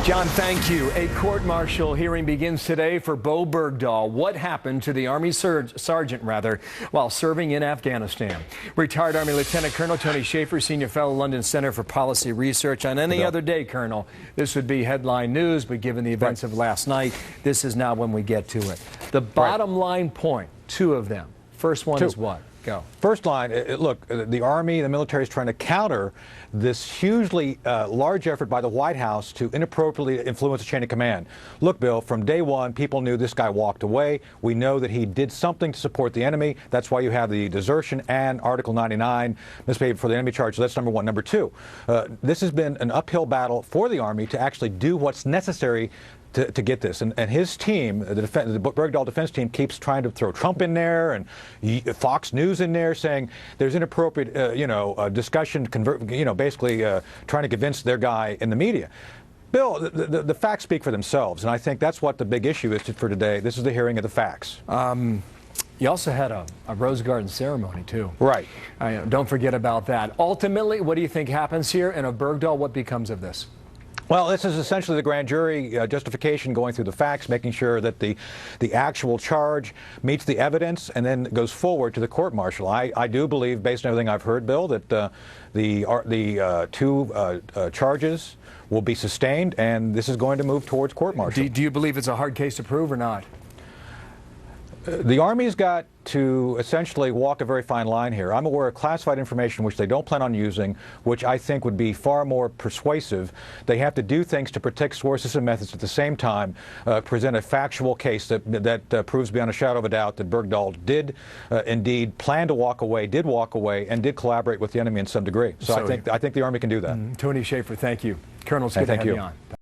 John, thank you. A court-martial hearing begins today for Bowe Bergdahl. What happened to the Army sergeant, while serving in Afghanistan? Retired Army Lieutenant Colonel Tony Shaffer, Senior Fellow, London Center for Policy Research. On any other day, Colonel, this would be headline news, but given the events of last night, this is now when we get to it. The bottom line point, two of them. First one is what? Go. First line, look, the Army, the military is trying to counter this hugely large effort by the White House to inappropriately influence the chain of command. Look, Bill, from day one, people knew this guy walked away. We know that he did something to support the enemy. That's why you have the desertion and Article 99 misbehavior for the enemy charge. So that's number one. Number two, this has been an uphill battle for the Army to actually do what's necessary to get this. And his team, the Bergdahl defense team, keeps trying to throw Trump in there and Fox News in there, saying there's inappropriate, discussion, basically trying to convince their guy in the media. Bill, the facts speak for themselves, and I think that's what the big issue is for today. This is the hearing of the facts. You also had a Rose Garden ceremony, too. Right. Don't forget about that. Ultimately, what do you think happens here? And of Bergdahl, what becomes of this? Well, this is essentially the grand jury justification, going through the facts, making sure that the actual charge meets the evidence, and then goes forward to the court-martial. I do believe, based on everything I've heard, Bill, that the two charges will be sustained, and this is going to move towards court-martial. Do you believe it's a hard case to prove or not? The Army's got to essentially walk a very fine line here. I'm aware of classified information which they don't plan on using, which I think would be far more persuasive. They have to do things to protect sources and methods at the same time, present a factual case that proves beyond a shadow of a doubt that Bergdahl did indeed plan to walk away, and did collaborate with the enemy in some degree. So I think the Army can do that. Tony Shaffer, thank you. Colonel, it's good to have you on.